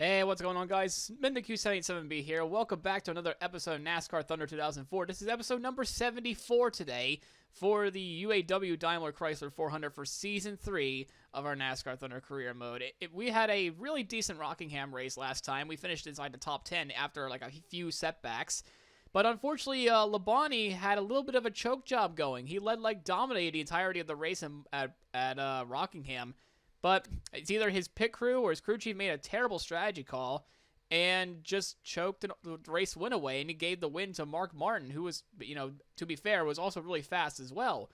Hey, what's going on, guys? MinTheQ787B here. Welcome back to another episode of NASCAR Thunder 2004. This is episode number 74 today for the UAW Daimler Chrysler 400 for Season 3 of our NASCAR Thunder Career Mode. We had a really decent Rockingham race last time. We finished inside the top 10 after like a few setbacks. But unfortunately, Labonte had a little bit of a choke job going. He dominated the entirety of the race at Rockingham. But it's either his pit crew or his crew chief made a terrible strategy call and just choked the race win away, and he gave the win to Mark Martin, who was, to be fair, was also really fast as well.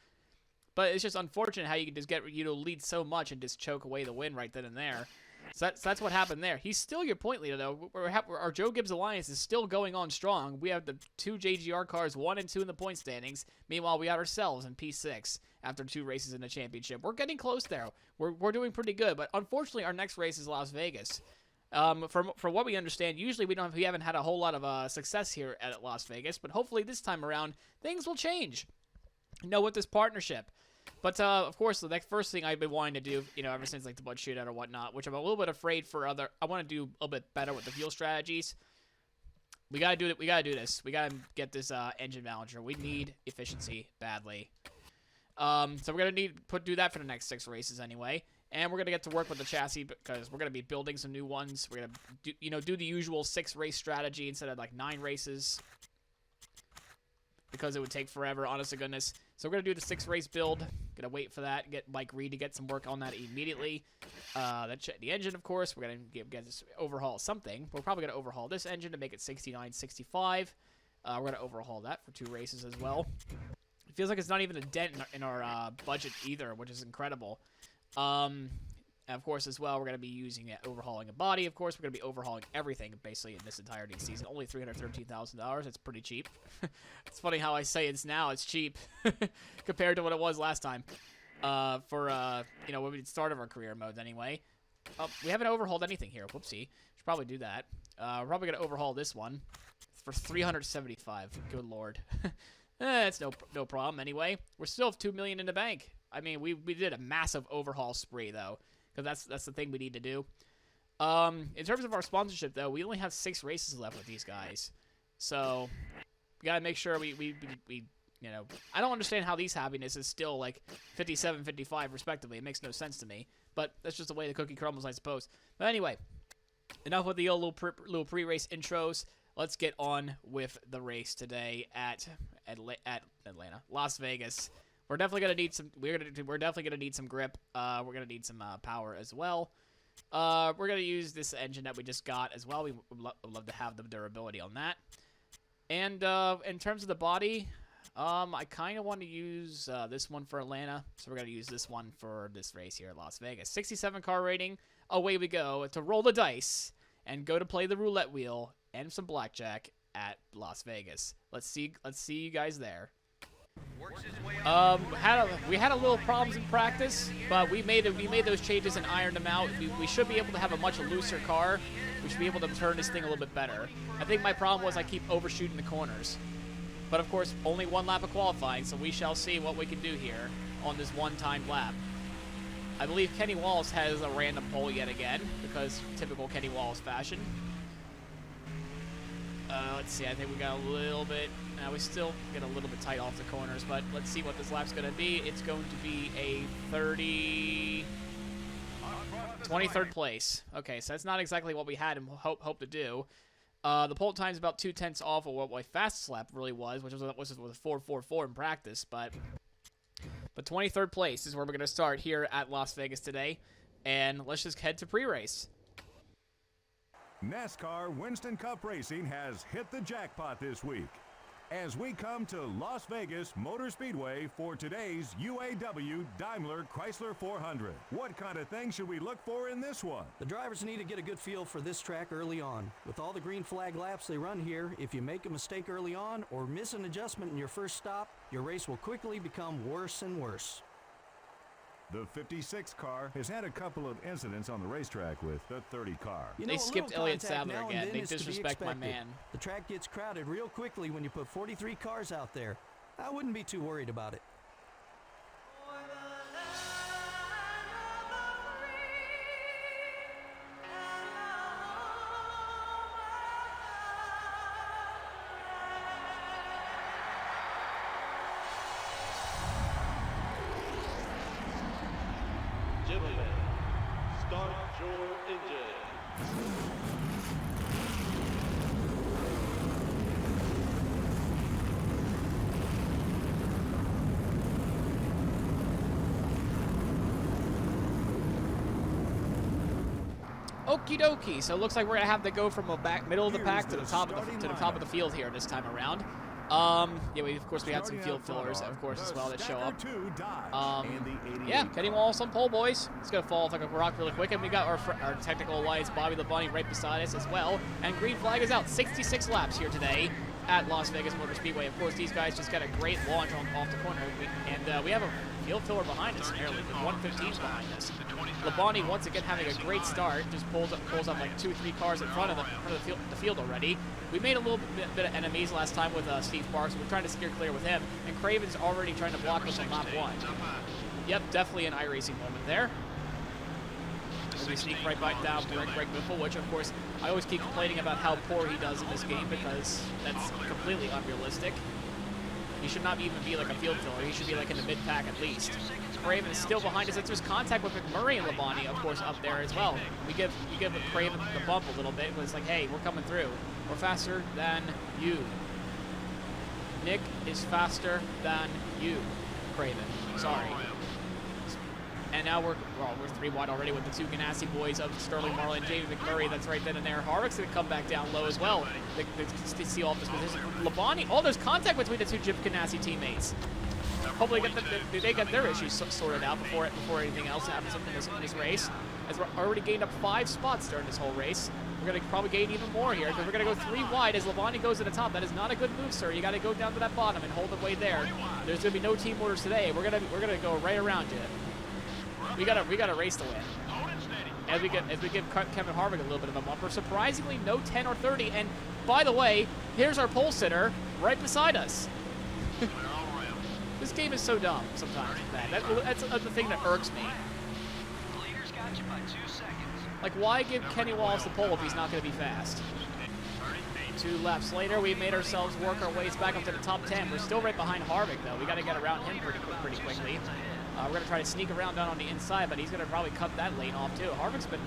But it's just unfortunate how you can just get, lead so much and just choke away the win right then and there. So that's what happened there. He's still your point leader, though. Our Joe Gibbs Alliance is still going on strong. We have the two JGR cars, 1 and 2 in the point standings. Meanwhile, we got ourselves in P6 after 2 races in the championship. We're getting close there. We're doing pretty good, but unfortunately, our next race is Las Vegas. From what we understand, usually we haven't had a whole lot of success here at Las Vegas, but hopefully this time around things will change. With this partnership. But, of course, the next first thing I've been wanting to do, ever since, the Blood Shootout or whatnot, which I'm a little bit afraid for I want to do a little bit better with the fuel strategies. We gotta do it. We gotta do this. We gotta get this, engine manager. We need efficiency badly. So we're gonna do that for the next 6 races anyway. And we're gonna get to work with the chassis because we're gonna be building some new ones. We're gonna do the usual 6-race strategy instead of, 9 races. Because it would take forever, honest to goodness. So we're going to do the 6-race build. Going to wait for that. Get Mike Reed to get some work on that immediately. The engine, of course. We're going to get this overhaul something. We're probably going to overhaul this engine to make it 69-65. We're going to overhaul that for 2 races as well. It feels like it's not even a dent in our budget either, which is incredible. And of course, as well, we're going to be using it, overhauling a body. Of course, we're going to be overhauling everything, basically, in this entirety of the season. Only $313,000. It's pretty cheap. It's funny how I say it's cheap compared to what it was last time. When we started our career modes anyway. We haven't overhauled anything here. Whoopsie. Should probably do that. We're probably going to overhaul this one for $375. Good lord. It's no problem anyway. We still have $2 million in the bank. I mean, we did a massive overhaul spree, though. Because that's the thing we need to do. In terms of our sponsorship, though, we only have 6 races left with these guys. So, we gotta make sure we I don't understand how these happiness is still, 57, 55, respectively. It makes no sense to me. But that's just the way the cookie crumbles, I suppose. But anyway, enough with the little pre-race intros. Let's get on with the race today at Atlanta, Las Vegas. We're definitely gonna need some. We're definitely gonna need some grip. We're gonna need some power as well. We're gonna use this engine that we just got as well. We would love to have the durability on that. And in terms of the body, I kind of want to use this one for Atlanta, so we're gonna use this one for this race here at Las Vegas. 67 car rating. Away we go to roll the dice and go to play the roulette wheel and some blackjack at Las Vegas. Let's see you guys there. We had a little problems in practice, but we made those changes and ironed them out. We should be able to have a much looser car. We should be able to turn this thing a little bit better. I think my problem was I keep overshooting the corners. But of course, only 1 lap of qualifying, so we shall see what we can do here on this one-time lap. I believe Kenny Wallace has a random pole yet again, because typical Kenny Wallace fashion. Let's see, I think we got a little bit. We still get a little bit tight off the corners, but let's see what this lap's going to be. It's going to be a 23rd place. Okay, so that's not exactly what we had and hope to do. The pole time's about 2/10 off of what my fastest lap really was, which was 4:44 in practice, but 23rd place is where we're going to start here at Las Vegas today, and let's just head to pre-race. NASCAR Winston Cup Racing has hit the jackpot this week as we come to Las Vegas Motor Speedway for today's UAW Daimler Chrysler 400. What kind of things should we look for in this one? The drivers need to get a good feel for this track early on. With all the green flag laps they run here, if you make a mistake early on or miss an adjustment in your first stop, your race will quickly become worse and worse. The 56 car has had a couple of incidents on the racetrack with the 30 car. They skipped Elliott Sadler again. They disrespect my man. The track gets crowded real quickly when you put 43 cars out there. I wouldn't be too worried about it. Okie dokie. So it looks like we're gonna have to go from a middle of the pack to the top of the field here this time around. Yeah, of course we had some field fillers, of course, as well that show up. Yeah, Kenny Wallace on pole, boys. It's gonna fall off like a rock really quick, and we got our technical alliance Bobby the Bunny right beside us as well. And green flag is out. 66 laps here today at Las Vegas Motor Speedway. Of course, these guys just got a great launch off the corner, and we have a field filler behind us, nearly 115s behind us. Labonte once again having a great start, just pulls up like 2-3 cars in front of the field already. We made a little bit of enemies last time with Steve Sparks. We're trying to steer clear with him, and Craven's already trying to block us on lap 1. Yep, definitely an iRacing moment there. As we sneak right back down Greg Biffle, which of course I always keep complaining about how poor he does in this game because that's completely unrealistic. He should not even be like a field filler. He should be like in the mid-pack at least. Craven is still behind us. There's contact with McMurray and Labonte, of course, up there as well. We give Craven the bump a little bit, but it's like, hey, we're coming through. We're faster than you. Nick is faster than you, Craven. Sorry. And now we're 3 wide already with the 2 Ganassi boys of Sterling Marlin and Jamie McMurray. That's right then and there. Harvick's going to come back down low as well. They see all this position. Labonte, there's contact between the 2 Chip Ganassi teammates. Hopefully they get their issues sorted out before anything else happens in this race. As we're already gained up 5 spots during this whole race. We're going to probably gain even more here because we're going to go 3 wide as Labonte goes to the top. That is not a good move, sir. You got to go down to that bottom and hold the way there. There's going to be no team orders today. We're gonna go right around you. We got a race to win. As we give Kevin Harvick a little bit of a bumper. Surprisingly, no 10 or 30. And by the way, here's our pole sitter right beside us. This game is so dumb sometimes. That's the thing that irks me. Like, why give Kenny Wallace the pole if he's not going to be fast? 2 laps later, we made ourselves work our ways back up to the top 10. We're still right behind Harvick, though. We got to get around him pretty quickly. We're going to try to sneak around down on the inside, but he's going to probably cut that lane off, too. Harvick's been,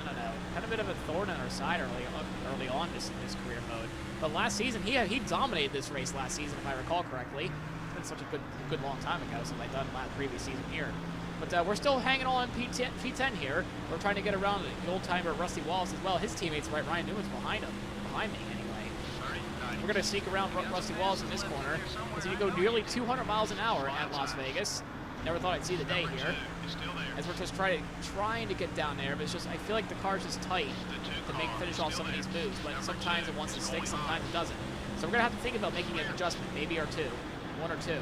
I don't know, kind of a bit of a thorn in our side early on this career mode. But last season, he dominated this race last season, if I recall correctly. It's been such a good long time ago since I done last previous season here. But we're still hanging on P10 here. We're trying to get around the old-timer Rusty Wallace as well. His teammates right, Ryan Newman's behind me anyway. We're going to sneak around Rusty Wallace in this corner. As you go nearly 200 miles an hour at Las Vegas. Never thought I'd see the day here. As we're just trying to get down there, but it's just, I feel like the car's just tight to finish off some of these moves, but sometimes it wants to stick, sometimes it doesn't. So we're going to have to think about making an adjustment, maybe or 2. 1 or 2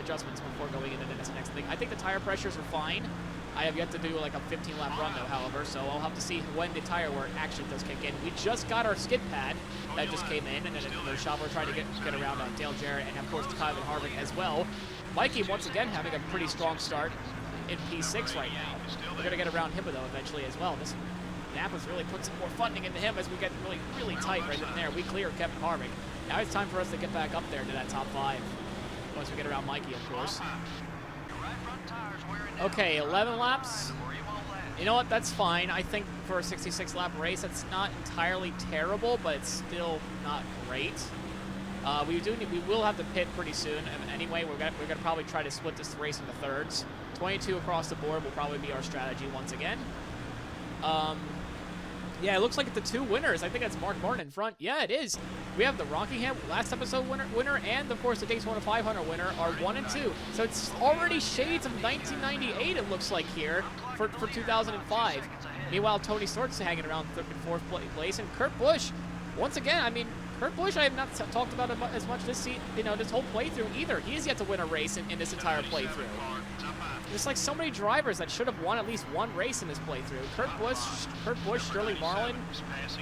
adjustments before going into this next thing. I think the tire pressures are fine. I have yet to do like a 15-lap run, though, however, so I'll have to see when the tire wear actually does kick in. We just got our skid pad that just came in, and then the shop we're trying to get around Dale Jarrett, and of course Kevin Harvick as well. Mikey, once again, having a pretty strong start in P6 right now. We're going to get around him, though, eventually as well. This Napa's really put some more funding into him as we get really, really tight right in there. We clear Kevin Harvick. Now it's time for us to get back up there to that top 5. Once we get around Mikey, of course. Okay, 11 laps. You know what? That's fine. I think for a 66-lap race, that's not entirely terrible, but it's still not great. We will have to pit pretty soon. Anyway, we're gonna probably try to split this race into thirds. 22 across the board will probably be our strategy once again. Yeah, it looks like the 2 winners. I think that's Mark Martin in front. Yeah, it is. We have the Rockingham last episode winner, and of course the Daytona 500 winner are 1 and 2. So it's already shades of 1998. It looks like here for 2005. Meanwhile, Tony Stort's hanging around 3rd and 4th place, and Kurt Busch, once again, I mean, Kurt Busch I have not talked about as much this whole playthrough either. He has yet to win a race in this entire playthrough. There's like so many drivers that should have won at least 1 race in this playthrough. Kurt Busch, Sterling Marlin,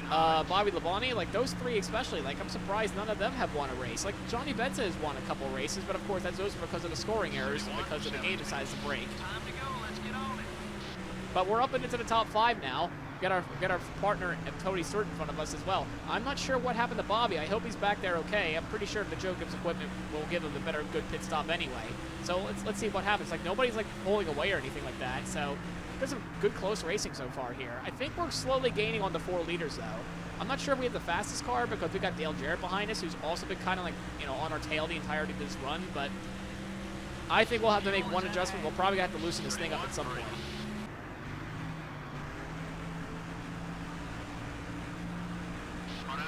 Bobby Labonte, like those 3 especially. Like I'm surprised none of them have won a race. Like Johnny Benson has won a couple races, but of course those are because of the scoring errors and because of the game decides to break. But we're up into the top 5 now. Get our partner Tony Stewart in front of us as well. I'm not sure what happened to Bobby. I hope he's back there okay. I'm pretty sure the Joe Gibbs equipment will give him a good pit stop anyway. So let's see what happens. Like nobody's like pulling away or anything like that. So there's some good close racing so far here. I think we're slowly gaining on the 4 leaders though. I'm not sure if we have the fastest car because we got Dale Jarrett behind us, who's also been kind of like on our tail the entirety of this run. But I think we'll have to make 1 adjustment. We'll probably have to loosen this thing up at some point.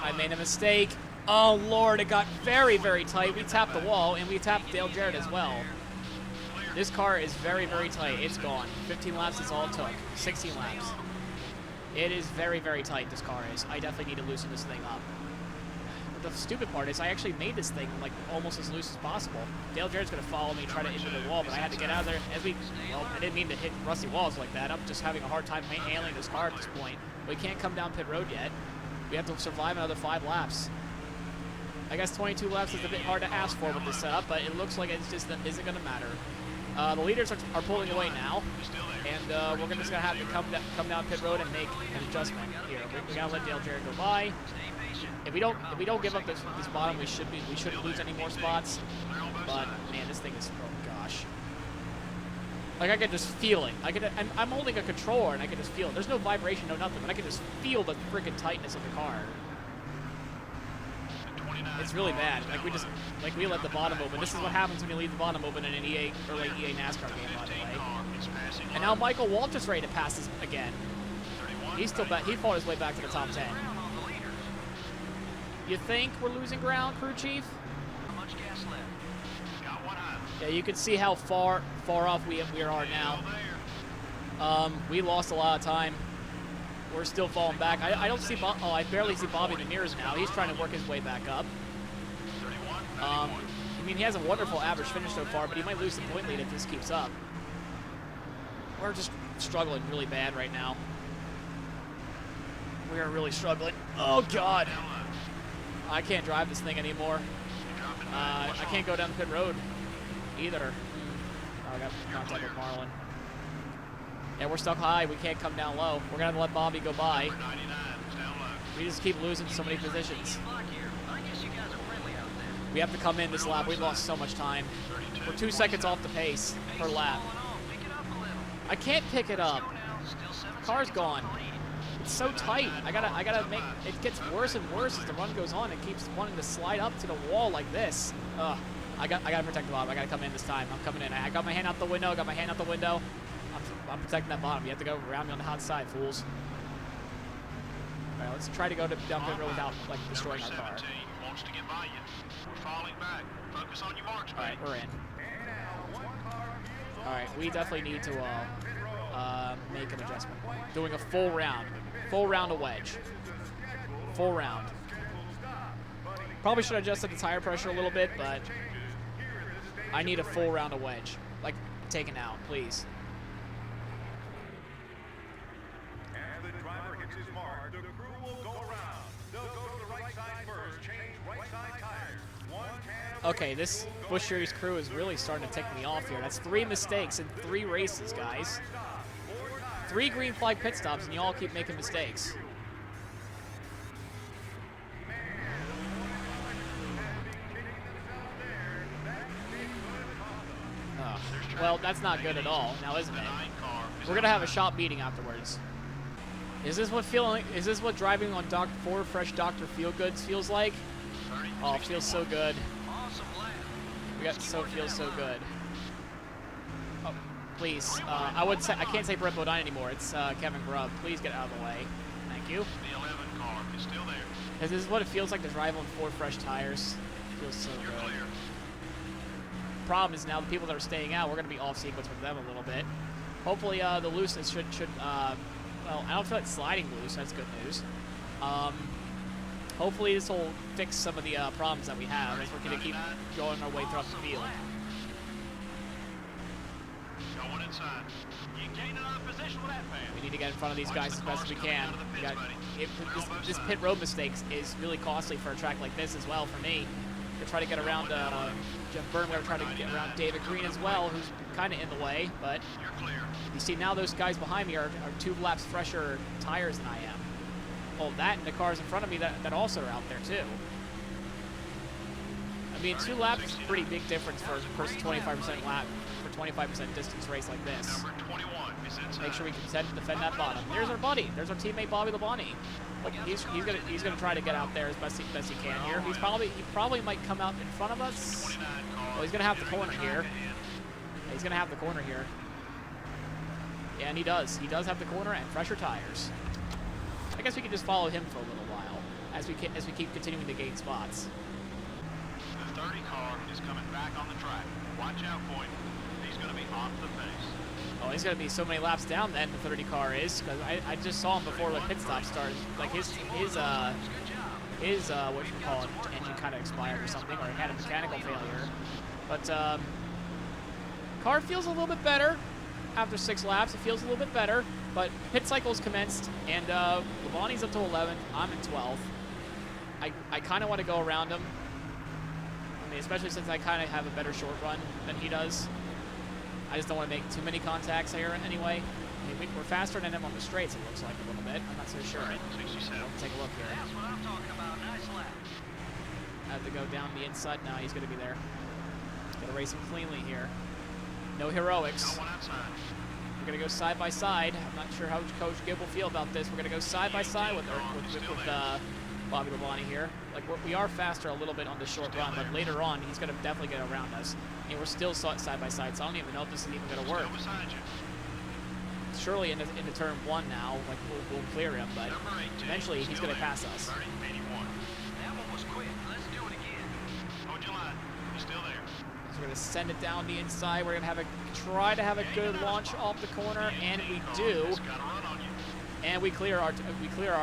I made a mistake. Oh, Lord, it got very, very tight. We tapped the wall, and we tapped Dale Jarrett as well. This car is very, very tight. It's gone. 15 laps is all it took. 16 laps. It is very, very tight, this car is. I definitely need to loosen this thing up. But the stupid part is I actually made this thing, like, almost as loose as possible. Dale Jarrett's going to follow me, try to into the wall, but I had to get out of there. Well, I didn't mean to hit rusty walls like that. I'm just having a hard time handling this car at this point. We can't come down pit road yet. We have to survive another 5 laps. I guess 22 laps is a bit hard to ask for with this setup, but it looks like it's just isn't going to matter. The leaders are pulling away now, and we're just going to have to come down pit road and make an adjustment here. We got to let Dale Jarrett go by. If we don't give up this bottom, we shouldn't lose any more spots. But man, this thing is, oh gosh. Like I can just feel it. I'm holding a controller and I can just feel it. There's no vibration, no nothing, but I can just feel the freaking tightness of the car. It's really bad. We let the bottom open. This is what happens when you leave the bottom open in an EA or late EA NASCAR game, by the way. And now Michael Waltrip's ready to pass this again. He's still back. He fought his way back to the top 10. You think we're losing ground, crew chief? Yeah, you can see how far off we are now. We lost a lot of time. We're still falling back. I don't see I barely see Bobby in the mirrors now. He's trying to work his way back up. I mean, he has a wonderful average finish so far, but he might lose the point lead if this keeps up. We're just struggling really bad right now. We are really struggling. Oh, God. I can't drive this thing anymore. I can't go down the pit road either. Oh, I got contact with Marlin. Yeah, we're stuck high. We can't come down low. We're going to let Bobby go by. We just keep losing so many positions. We have to come in this lap. We've lost so much time. We're 2 seconds off the pace per lap. I can't pick it up. The car's gone. It's so tight. I gotta make it gets worse and worse as the run goes on. It keeps wanting to slide up to the wall like this. Ugh. I gotta protect the bottom. I gotta come in this time. I'm coming in. I got my hand out the window. I'm protecting that bottom. You have to go around me on the hot side, fools. All right, let's try to go down pit road without like destroying our car. All right, we're in. All right, we definitely need to make an adjustment. Doing a full round of wedge. Full round. Probably should have adjusted the tire pressure a little bit, but I need a full round of wedge. Like, taken out, please. And the driver hits his mark. The crew will go around. They'll go to the right side first. Change right side tires. Okay, this Busch Series crew is really starting to tick me off here. That's 3 mistakes in 3 races, guys. 3 green flag pit stops, and you all keep making mistakes. Well, that's not good at all, now isn't it? We're gonna have a shop meeting afterwards. Is this what driving on Ford Fresh Dr. Feelgoods feels like? Oh, it feels so good. Feels so good. Oh, please. I can't say Brett Bodine anymore. It's Kevin Grubb. Please get out of the way. Thank you. The 11 car is still there. This is what it feels like to drive on Ford Fresh tires. It feels so You're good. clear. Problem is now the people that are staying out, we're going to be off sequence with them a little bit. Hopefully the looseness should well, I don't feel like sliding loose. That's good news. Hopefully this will fix some of the problems that we have as we're going to keep going our way throughout the field. Going inside. You gain another position with that man. We need to get in front of these guys as best as we can. This pit road mistake is really costly for a track like this as well for me. To try to get around Jeff Byrne, we're going to try to get around David Green as well, who's kind of in the way. But you see now those guys behind me are 2 laps fresher tires than I am. Well, that and the cars in front of me that also are out there too. I mean, 2 laps is a pretty big difference for a 25% lap for 25% distance race like this. Number 21 is inside. Make sure we can defend that bottom. There's our buddy. There's our teammate Bobby Labonte. Look, he's gonna try to get out there as best he can here. He probably might come out in front of us. Well, he's gonna have the corner here. He's gonna have the corner here. Yeah, and he does. He does have the corner and fresher tires. I guess we can just follow him for a little while as we keep continuing to gain spots. The 30 car is coming back on the track. Watch out for him. He's going to be off the pace. Oh, he's going to be so many laps down then, the 30 car is, because I just saw him before the pit stop started. Like his what you call it, engine kind of expired or something, or he had a mechanical failure. But car feels a little bit better after 6 laps. It feels a little bit better, but pit cycle's commenced, and Labonte's up to 11th. I'm in 12th. I kind of want to go around him. I mean, especially since I kind of have a better short run than he does. I just don't want to make too many contacts here anyway. I mean, we're faster than him on the straights, it looks like a little bit. I'm not so sure. We'll take a look here. That's what I'm talking about. Nice lap. I have to go down the inside. No, he's going to be there. Got to race him cleanly here. No heroics. Got one outside. We're going to go side by side. I'm not sure how Coach Gibb will feel about this. We're going to go side by side with Bobby Labonte here. Like, we are faster a little bit on the short run, but later on, he's going to definitely get around us. And we're still side by side, so I don't even know if this is even going to work. Still beside you. Surely in the turn 1 now, like, we'll clear him, but Number 18, eventually he's still going to there. pass us. 30, 81. That one was quick. Let's do it again. Hold your line. He's still there. So we're going to send it down the inside. We're going to try to have a good launch off the corner, and we do. It's got to run on you. And we clear our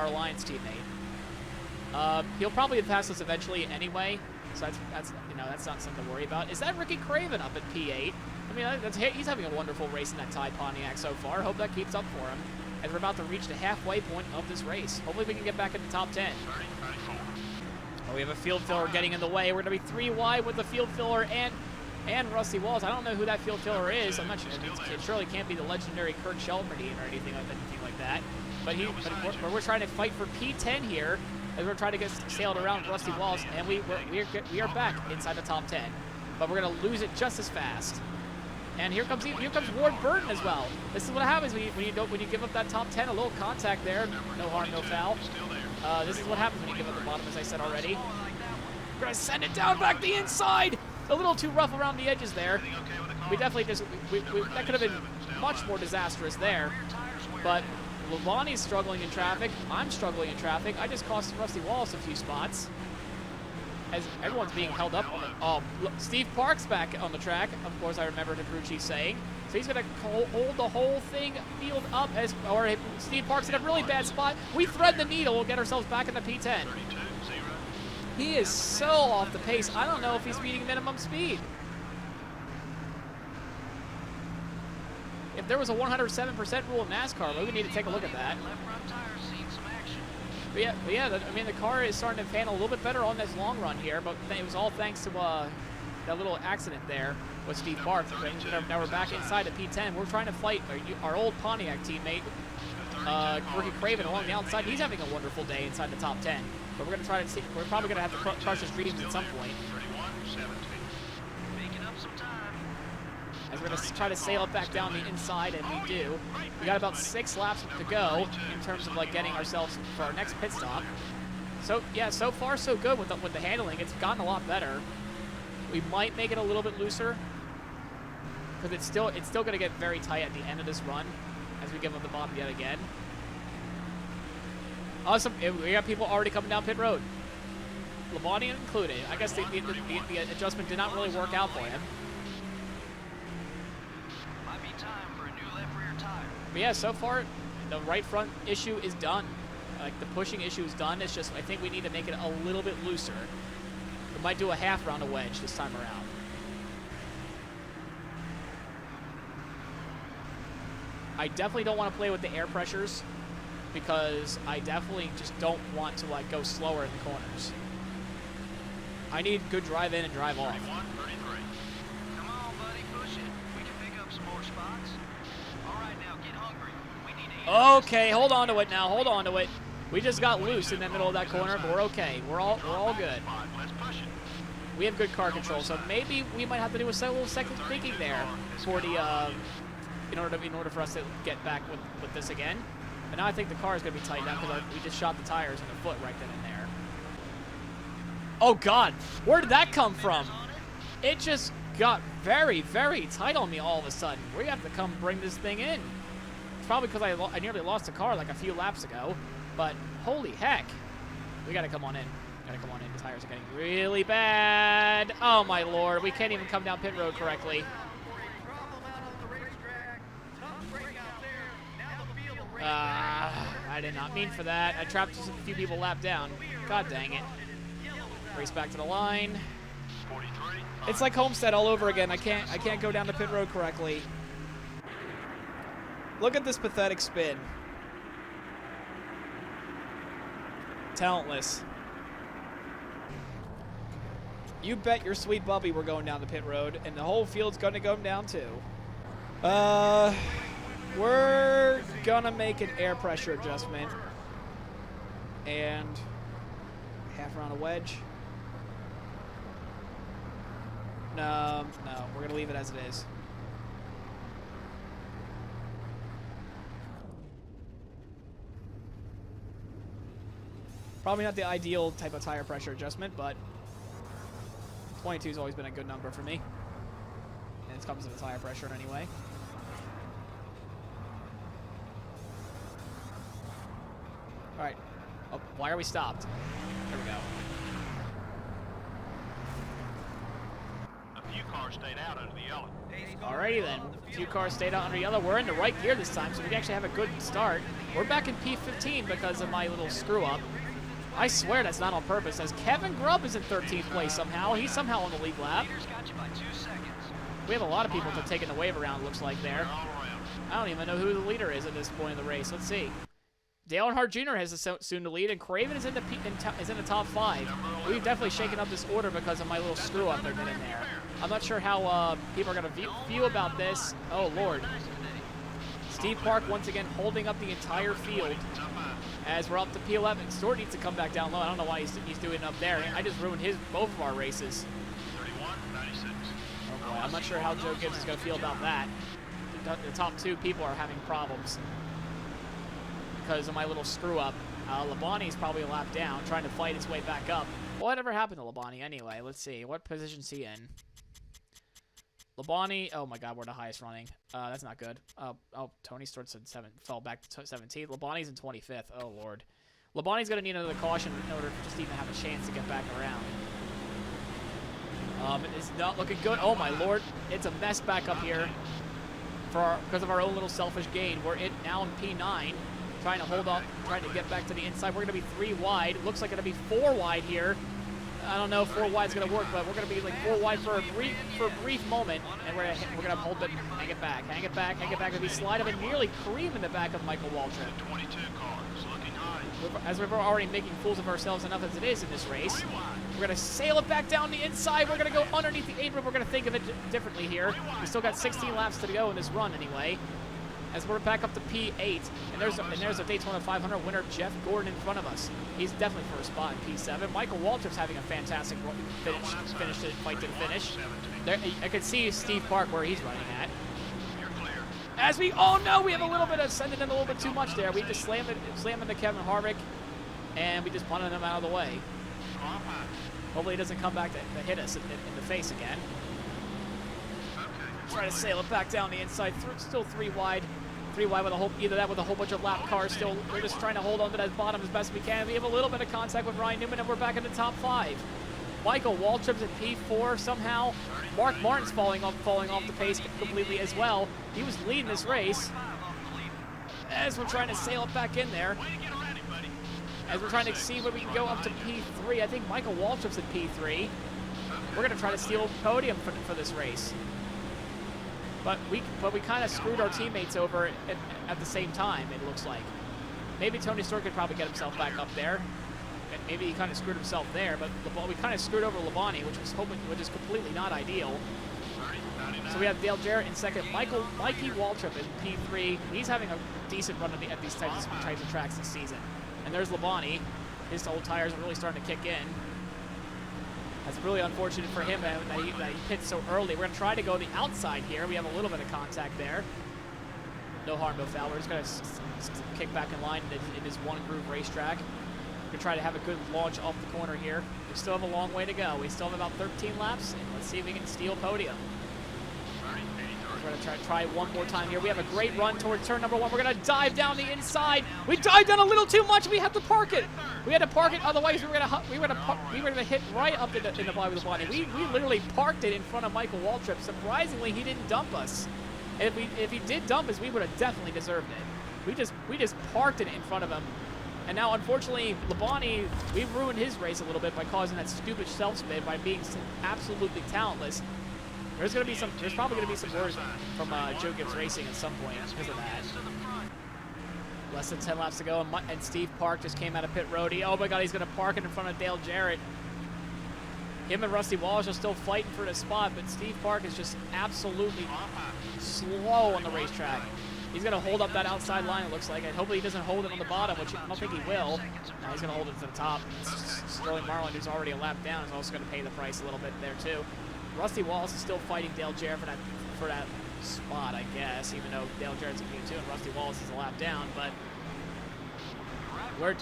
Alliance teammate. He'll probably pass us eventually anyway, so that's not something to worry about. Is that Ricky Craven up at P8? I mean, he's having a wonderful race in that Ty Pontiac so far. Hope that keeps up for him as we're about to reach the halfway point of this race. Hopefully we can get back in the top 10. 30, 34. Oh, we have a field filler getting in the way. We're going to be 3 wide with the field filler and Rusty Walls. I don't know who that field filler is. I'm not sure. It surely can't be the legendary Kurt Shelmerdine or anything like that. But we're trying to fight for P10 here as we're trying to get sailed around Rusty Walls, and we are back inside the top 10. But we're going to lose it just as fast. And here comes Ward Burton as well. This is what happens when you give up that top 10. A little contact there, no harm, no foul. This is what happens when you give up the bottom, as I said already. We're gonna send it down back the inside. A little too rough around the edges there. We definitely that could have been much more disastrous there. But Labonte's struggling in traffic. I'm struggling in traffic. I just cost Rusty Wallace a few spots. As everyone's being held up. Look, Steve Park's back on the track. Of course, I remember the crew chief saying. So he's going to hold the whole thing field up. Or Steve Park's in a really bad spot. We thread the needle. We'll get ourselves back in the P10. He is so off the pace. I don't know if he's meeting minimum speed. If there was a 107% rule in NASCAR, we would need to take a look at that. But yeah, I mean, the car is starting to fan a little bit better on this long run here, but it was all thanks to that little accident there with Steve Park. Now we're back inside the P10. We're trying to fight our old Pontiac teammate, Ricky Craven, along the outside. He's having a wonderful day inside the top 10. But we're going to try to see. We're probably going to have to crush his dreams at some point. As we're going to try to sail it back down the inside, and we do. We got about 6 laps to go in terms of like getting ourselves for our next pit stop. So yeah, so far so good with the handling. It's gotten a lot better. We might make it a little bit looser because it's still going to get very tight at the end of this run as we give up the bottom yet again. Awesome. We got people already coming down pit road. Labonte included. I guess the adjustment did not really work out for him. But yeah, so far, the right front issue is done. Like, the pushing issue is done. It's just, I think we need to make it a little bit looser. We might do a half round of wedge this time around. I definitely don't want to play with the air pressures because I definitely just don't want to, like, go slower in the corners. I need good drive in and drive off. 31, 33. Come on, buddy, push it. We can pick up some more spots. All right, now get hungry. We need to Okay, hold on to it now. Hold on to it. We just got loose in the middle of that corner, but we're okay. We're all good. Let's push it. We have good car control, so maybe we might have to do a little second thinking there for the in order for us to get back with this again. But now I think the car is going to be tight now because we just shot the tires in the foot right then and there. Oh God, where did that come from? It just got very, very tight on me all of a sudden. We have to come bring this thing in. It's probably because I nearly lost the car like a few laps ago. But holy heck, we gotta come on in. Gotta come on in. The tires are getting really bad. Oh my lord, we can't even come down pit road correctly. I did not mean for that. I trapped just a few people lapped down. God dang it. Race back to the line. It's like Homestead all over again. I can't go down the pit road correctly. Look at this pathetic spin. Talentless. You bet your sweet bubby we're going down the pit road, and the whole field's going to go down too. We're gonna make an air pressure adjustment. And half around a wedge. No, we're gonna leave it as it is. Probably not the ideal type of tire pressure adjustment, but 22's always been a good number for me. And it comes to the tire pressure in any way. Alright. Oh, why are we stopped? There we go. A few cars stayed out under the yellow. Alrighty then. A few cars stayed out under yellow. We're in the right gear this time, so we actually have a good start. We're back in P15 because of my little screw-up. I swear that's not on purpose, as Kevin Grubb is in 13th place somehow. He's somehow on the lead lap. We have a lot of people taking the wave around, looks like there. I don't even know who the leader is at this point in the race. Let's see. Dale Earnhardt Jr. has soon to lead, and Craven is in the top 5. We've definitely shaken up this order because of my little screw-up that did in there. I'm not sure how people are going to view about this. Oh, Lord. Steve Park once again holding up the entire field as we're up to P11. Stewart needs to come back down low. I don't know why he's doing it up there. I just ruined both of our races. 31-96. Oh, boy. I'm not sure how Joe Gibbs is going to feel about that. The top 2 people are having problems because of my little screw-up. Labonte's probably a lap down, trying to fight his way back up. Whatever happened to Labonte anyway? Let's see. What position's he in? Labonte, oh my god, we're the highest running. That's not good. Oh, Tony Stewart's in fell back to 17th. Labonte's in 25th. Oh, Lord. Labonte's going to need another caution in order to just even have a chance to get back around. It's not looking good. Oh, my Lord. It's a mess back up here because of our own little selfish gain. We're now in P9. Trying to hold up, trying to get back to the inside. We're going to be 3 wide. Looks like going to be 4 wide here. I don't know if 4 wide is going to work, but we're going to be like 4 wide for a brief moment, and we're going to hold it, hang it back. Maybe slide up and nearly cream in the back of Michael Waltrip. 22 cars looking high. As we're already making fools of ourselves enough as it is in this race, we're going to sail it back down the inside. We're going to go underneath the apron. We're going to think of it differently here. We still got 16 laps to go in this run anyway. As we're back up to P8, and there's a Daytona 500 winner, Jeff Gordon, in front of us. He's definitely for a spot in P7. Michael Waltrip's having a fantastic fight to the finish. There, I can see Steve Park where he's running at. As oh no, we have a little bit of sending in a little bit too much there. We just slammed into Kevin Harvick, and we just punted him out of the way. Hopefully he doesn't come back to hit us in the face again. Try to sail it back down the inside. Still 3 wide. 3 wide with with a whole bunch of lap cars still. We're just trying to hold on to that bottom as best we can. We have a little bit of contact with Ryan Newman, and we're back in the top 5. Michael Waltrip's at P4 somehow. Mark Martin's falling off the pace completely as well. He was leading this race. As we're trying to sail it back in there. As we're trying to see where we can go up to P3. I think Michael Waltrip's at P3. We're going to try to steal a podium for this race. But we kind of screwed our teammates over at the same time, it looks like. Maybe Tony Stewart could probably get himself back up there. Maybe he kind of screwed himself there, but we kind of screwed over Labonte, which is completely not ideal. So we have Dale Jarrett in second. Mikey Waltrip in P3. He's having a decent run at these types of tracks this season. And there's Labonte. His old tires are really starting to kick in. That's really unfortunate for him that he hit so early. We're going to try to go the outside here. We have a little bit of contact there. No harm, no foul. We're just going to kick back in line in this one-groove racetrack. We're going to try to have a good launch off the corner here. We still have a long way to go. We still have about 13 laps, and let's see if we can steal podium. We're going to try one more time here. We have a great run towards turn number 1. We're going to dive down the inside. We dived down a little too much. We had to park it. We had to park it. Otherwise, we were going to hit right up in the body with the body. We literally parked it in front of Michael Waltrip. Surprisingly, he didn't dump us. And if he did dump us, we would have definitely deserved it. We just parked it in front of him. And now, unfortunately, Labonte, we ruined his race a little bit by causing that stupid self-spin by being absolutely talentless. There's probably gonna be some words from Joe Gibbs Racing at some point because of that. Less than 10 laps to go, and Steve Park just came out of pit road. Oh my God, he's gonna park it in front of Dale Jarrett. Him and Rusty Wallace are still fighting for the spot, but Steve Park is just absolutely slow on the racetrack. He's going to hold up that outside line, it looks like. And hopefully he doesn't hold it on the bottom, which I don't think he will. No, he's going to hold it to the top. Sterling Marlin, who's already a lap down, is also going to pay the price a little bit there, too. Rusty Wallace is still fighting Dale Jarrett for that spot, I guess, even though Dale Jarrett's in Q2 and Rusty Wallace is a lap down. But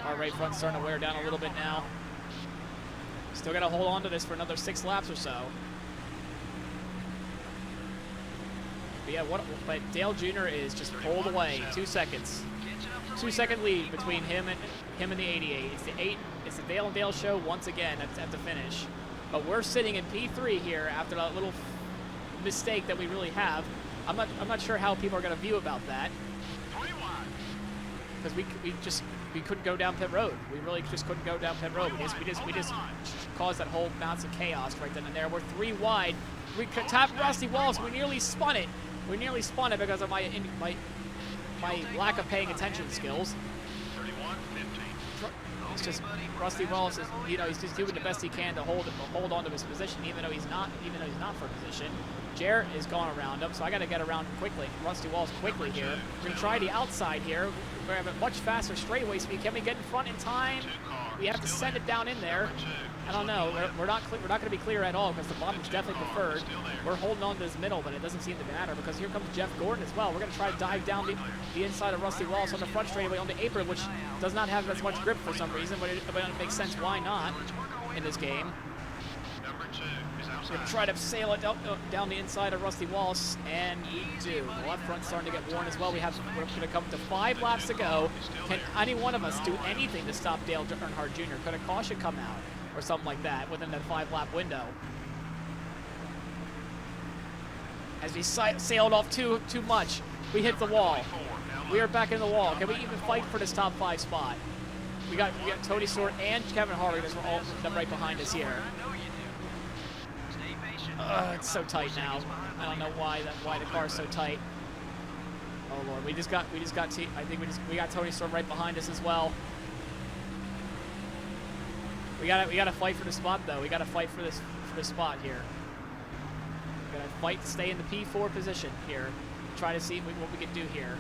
our right front's starting to wear down a little bit now. Still got to hold on to this for another 6 laps or so. But yeah, but Dale Jr. is just pulled away. 2 seconds. 2-second lead between him and the 88. It's the Dale and Dale show once again at the finish. But we're sitting in P3 here after that little mistake that we really have. I'm not sure how people are going to view about that. Because we couldn't go down pit road. We really just couldn't go down pit road. We just caused that whole bounce of chaos right then and there. We're 3 wide. We could tap Rusty Wallace. We nearly spun it. We nearly spun it because of my lack of paying attention skills. It's just Rusty Wallace is, he's just doing the best he can to hold on to his position, even though he's not for position. Jarrett is going around him, so I got to get around quickly. Rusty Wallace quickly here. We're going to try the outside here. We have a much faster straightaway speed. Can we get in front in time? We have to send it down in there. I don't know. We're not going to be clear at all because the bottom's definitely preferred. We're holding on to this middle, but it doesn't seem to matter because here comes Jeff Gordon as well. We're going to try to dive down the inside of Rusty Wallace on the front straightaway on the apron, which does not have as much grip for some reason, but it makes sense why not in this game. We're going to try to sail it down the inside of Rusty Wallace, and we do. The left front's starting to get worn as well. We're going to come to 5 laps to go. Can any one of us do anything to stop Dale Earnhardt Jr.? Could a caution come out or something like that within that 5-lap window? As we sailed off too much, we hit the wall. We are back in the wall. Can we even fight for this top 5 spot? We got Tony Stewart and Kevin Harvick that's all right behind us here. It's so tight now. I don't know why the car's so tight. Oh Lord, we got Tony Storm right behind us as well. We gotta fight for the spot though. We gotta fight for this spot here. We gotta fight to stay in the P4 position here. Try to see what we can do here.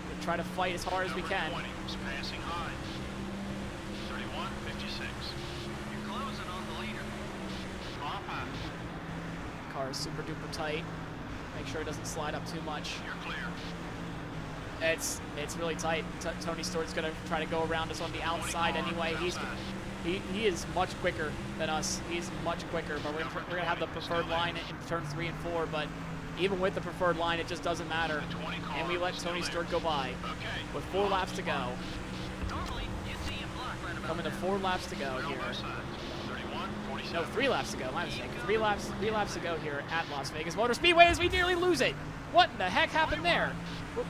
We'll try to fight as hard as we can. Passing high. 31.56. You're closing on the leader. Car is super duper tight. Make sure it doesn't slide up too much. You're clear. It's really tight. Tony Stewart's gonna try to go around us on the outside anyway. He is much quicker than us. He's much quicker, but we're gonna have the preferred line in turns 3 and 4. But even with the preferred line, it just doesn't matter. And we let Tony Stewart go by with 4 laps to go. Coming to 4 laps to go here. No, 3 laps to go. My mistake. 3 laps to go here at Las Vegas Motor Speedway as we nearly lose it. What in the heck happened there?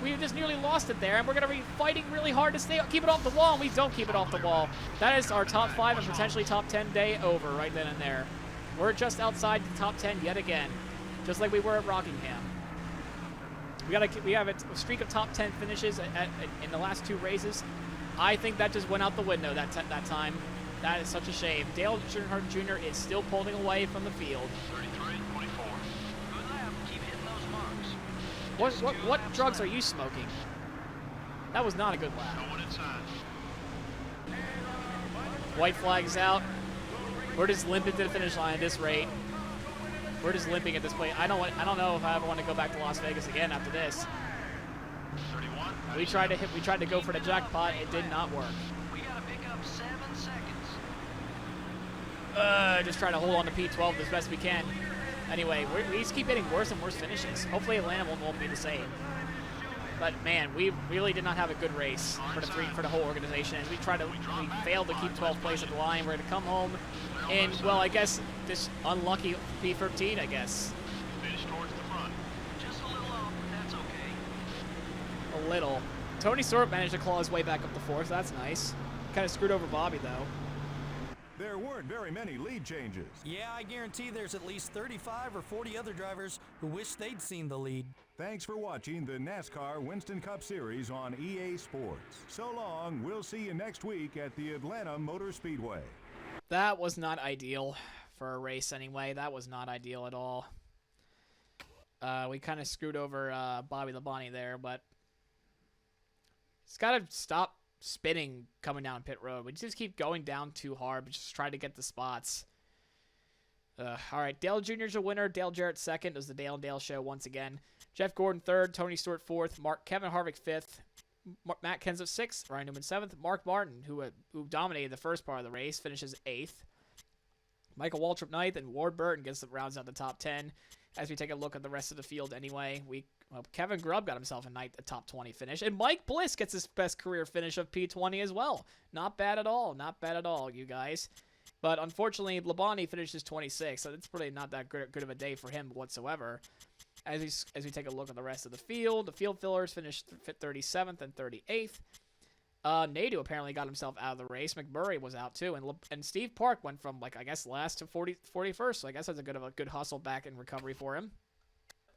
We just nearly lost it there, and we're going to be fighting really hard to keep it off the wall, and we don't keep it off the wall. That is our top 5 and potentially top 10 day over right then and there. We're just outside the top 10 yet again, just like we were at Rockingham. We have a streak of top 10 finishes in the last 2 races. I think that just went out the window that time. That is such a shame. Dale Earnhardt Jr. is still pulling away from the field. 33.24. Good lap. Keep hitting those marks. What drugs are you smoking? That was not a good lap. Going inside. White flag's out. We're just limping to the finish line at this rate. We're just limping at this point. I don't know if I ever want to go back to Las Vegas again after this. 31. We tried to go for the jackpot. It did not work. We gotta pick up 7 seconds. Just trying to hold on to P12 as best we can. Anyway, we just keep getting worse and worse finishes. Hopefully Atlanta won't be the same. But man, we really did not have a good race for the whole organization. As we failed to keep 12th place at the line. We're gonna come home, and well, I guess this unlucky P13, I guess. Finish towards the front. Just a little off, but that's okay. A little. Tony Stewart managed to claw his way back up to 4th. That's nice. Kind of screwed over Bobby though. There weren't very many lead changes. Yeah, I guarantee there's at least 35 or 40 other drivers who wish they'd seen the lead. Thanks for watching the NASCAR Winston Cup Series on EA Sports. So long, we'll see you next week at the Atlanta Motor Speedway. That was not ideal for a race anyway. That was not ideal at all. We kind of screwed over Bobby Labonte there, but it's got to stop spinning coming down pit road. We just keep going down too hard, but just try to get the spots. All right, Dale Jr.'s a winner. Dale Jarrett second. It was the Dale and Dale show once again. Jeff Gordon third. Tony Stewart fourth. Kevin Harvick fifth. Matt Kenseth sixth. Ryan Newman seventh. Mark Martin, who dominated the first part of the race, finishes eighth. Michael Waltrip ninth, and Ward Burton rounds out the top 10. As we take a look at the rest of the field anyway, Kevin Grubb got himself a top 20 finish, and Mike Bliss gets his best career finish of P20 as well. Not bad at all. Not bad at all, you guys. But unfortunately, Labonte finishes 26, so it's really not that good of a day for him whatsoever. As we take a look at the rest of the field fillers finished 37th and 38th. Nadeau apparently got himself out of the race. McMurray was out too, and Steve Park went from last to 41st. So I guess that's a good hustle back in recovery for him.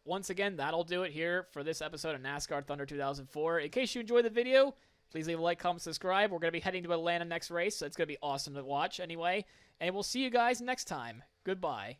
Once again, that'll do it here for this episode of NASCAR Thunder 2004. In case you enjoyed the video, please leave a like, comment, subscribe. We're going to be heading to Atlanta next race, so it's going to be awesome to watch anyway. And we'll see you guys next time. Goodbye.